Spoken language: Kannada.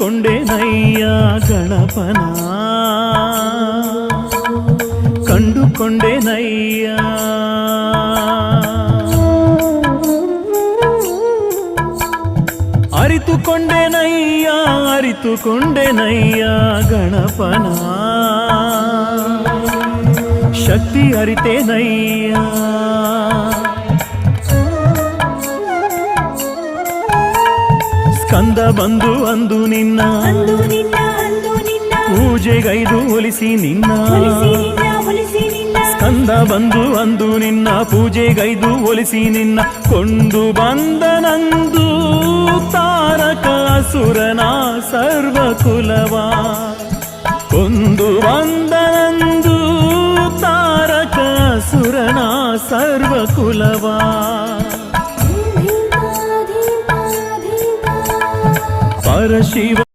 ಕಂಡುಕೊಂಡೆನಯ್ಯ ಗಣಪನ ಕಂಡುಕೊಂಡೆನಯ್ಯ ಅರಿತುಕೊಂಡೆನಯ್ಯ ಅರಿತುಕೊಂಡೆನಯ್ಯ ಗಣಪನ ಶಕ್ತಿ ಅರಿತೇನಯ್ಯ ಸ್ಕಂದ ಬಂದು ಅಂದು ನಿನ್ನ ಪೂಜೆಗೈದು ಒಲಿಸಿ ನಿನ್ನ ಸ್ಕಂದ ಬಂದು ಅಂದು ನಿನ್ನ ಪೂಜೆಗೈದು ಒಲಿಸಿ ನಿನ್ನ ಕೊಂಡು ಬಂದನಂದು ತಾರಕ ಅಸುರನ ಸರ್ವಕುಲವ ಕೊಂದು ಬಂದನಂದು ತಾರಕ ಅಸುರನ ಸರ್ವಕುಲವ ಪರಶಿವ